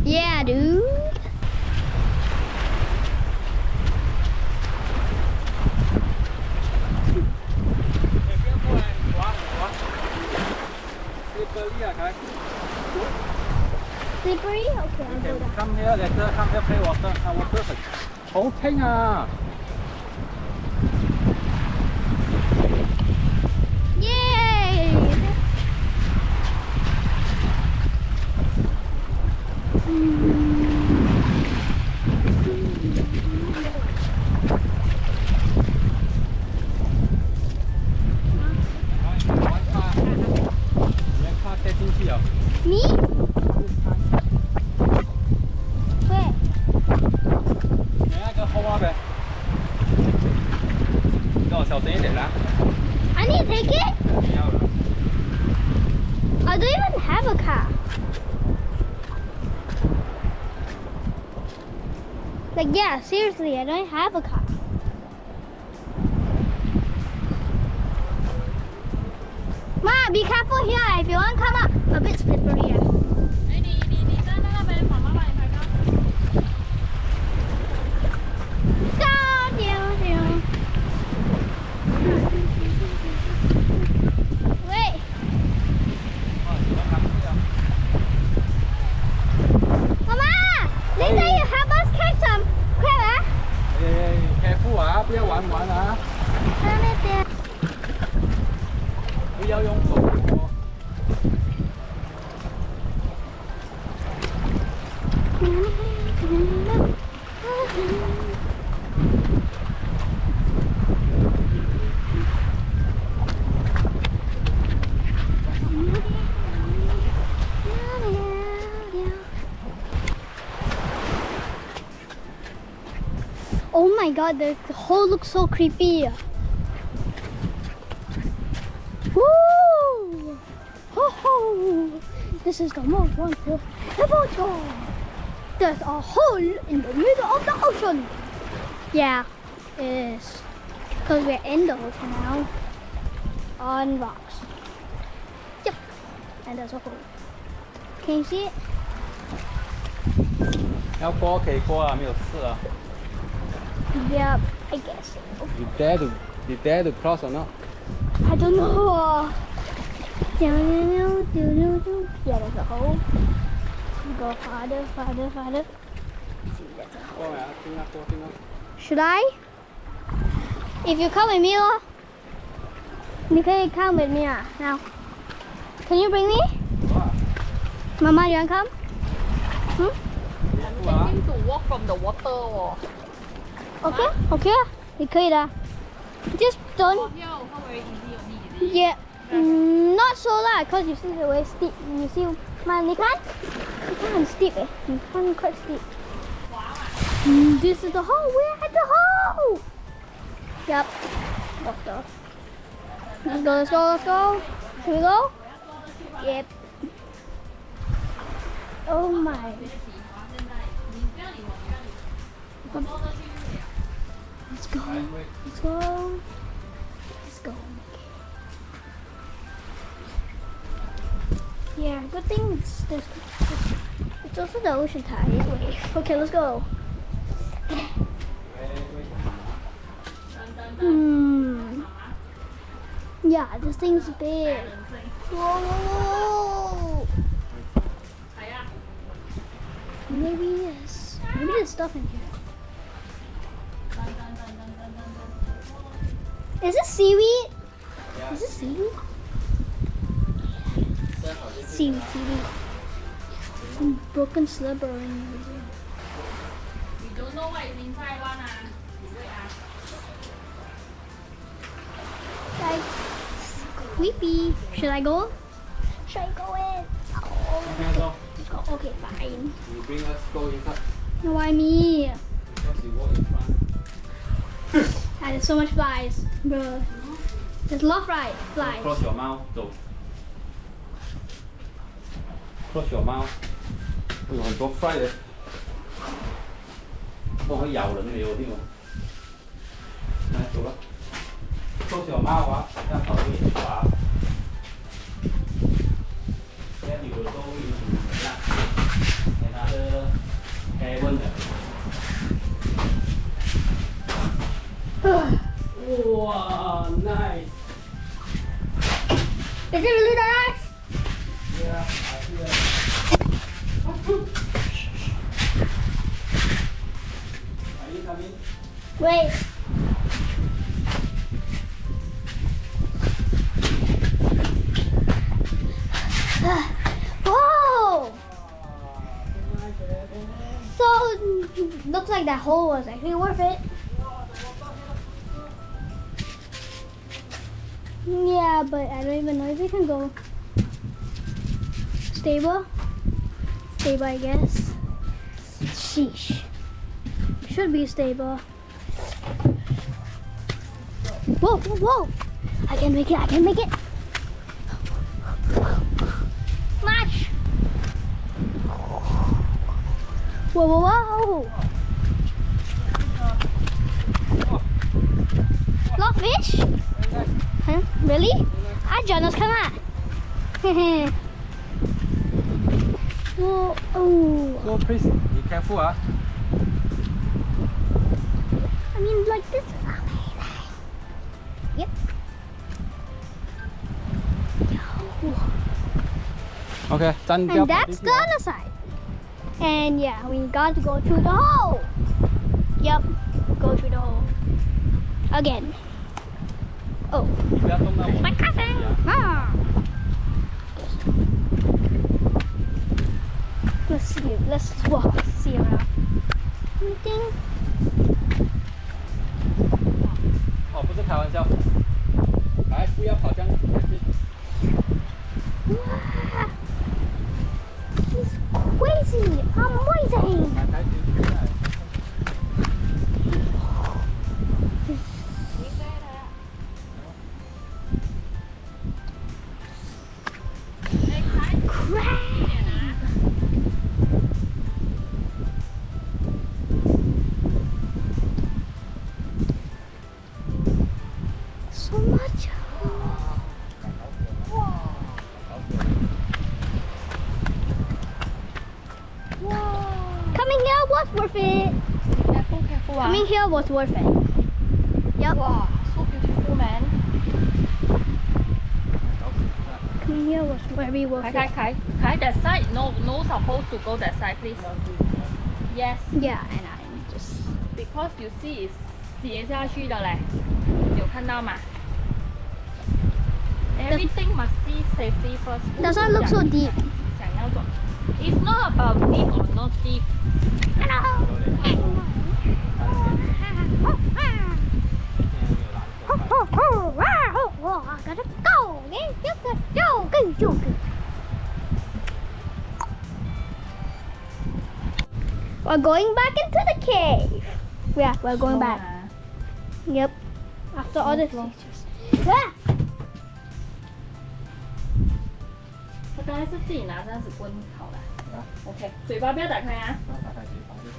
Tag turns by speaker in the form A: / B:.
A: Yeah, dude. Slippery? Okay, I'll go down.
B: Come here, later, come here, play water. Water 好清啊
A: Yay! Me? Where?
B: 你那个后啊呗，给我小声一点啦。
A: I need to take it?
B: 不要了。
A: I don't even have a car. Like, yeah, seriously, I don't have a car. Ma, be careful here. If you want to come up, a bit slippery here. Wait. Mama, later you help us catch some crab, ah?
B: careful 啊，不要玩啊，不要用手哦。
A: Oh my god, the hole looks so creepy. Woo! Ho ho! This is the most wonderful ever. There's a hole in the middle of the ocean. Yeah, it is. Because we're in the ocean now. On rocks. Yep. And there's a hole. Can you see it?
B: 要过可以过啊，没有事啊。
A: Yep, I guess so.
B: You dare to cross or not?
A: I don't know. Yeah, there's a hole. Go farther. See, there's a hole.
B: 过来啊，听啊。
A: Should I? If you come with me, lor. You can come with me, now. Can you bring me? Mama, you want to come? Hmm?
C: I'm thinking to walk from the water.
A: Okay, okay. 你可以的 Just don't.
C: How very easy only, is it?
A: Yeah. Not so lah, cause you see the way steep. You see, man, you can't steep. You can't quite steep. This is the hole. We're at the hole. Yep. Water. Let's go. Should we go? Yep. Oh my. Let's go. Yeah, good thing it's also the ocean tide wave. Okay, let's go. Yeah, this thing's big. Whoa. Maybe there's stuff in here. Is this seaweed?
B: Yeah.
A: Is this seaweed? Seaweed. Some broken slipper in here.
C: We don't know what is inside one.
A: Guys, creepy. Should I go? Should I go in? Oh, let's go. Okay, fine.
B: You bring us go inside.
A: Why me?
B: Because you walk in front.
A: Ah, there's so much flies, bro. There's a lot of flies.
B: Close your mouth, 走。Close your mouth。有很多 fly 的，都可以咬人嘅喎添喎。嚟做啦。Close your mouth 啊，一頭都嘢話。
A: Wait. Whoa! So, looks like that hole was actually worth it. Yeah, but I don't even know if we can go. Stable? Stable, I guess. Sheesh. Should be stable. Whoa, whoa, whoa! I can make it, I can make it! Smash! Whoa, whoa, whoa! Lot of fish? Huh? Really? Hi, Jonas, come on! Whoa, oh!
B: So please, be careful, ah.
A: I mean, like this. Yep.
B: Okay,
A: And that's the other side. And yeah, we got to go through the hole. Yep, go through the hole. Again. Oh, my cousin. Ah. Let's see. Let's walk. See around. Anything?
B: 哦，不是开玩笑。来，不要跑这样近。
A: Wow. He's crazy. Amazing.
B: 来，开始。
A: So much. Coming here was worth it.
C: Careful, careful.
A: Coming here was worth it. Yep.
C: Wow, so beautiful, man.
A: Coming here was very worth it.
C: Khai, that side. No, supposed to go that side, please. Yes,
A: Yeah, and I'm just.
C: because you see is 跌下去的嘞，有看到吗 ？Everything must see safety first.
A: Doesn't look so deep.
C: 想要走 It's not about deep or not deep.
A: I gotta go. Go. We're going back into the cave. Yeah, we're going back. Yep. After all the features. Ah!
C: 他刚才是自己拿这样子滚好了。OK， 嘴巴不要打开啊。
B: 打开嘴巴就是。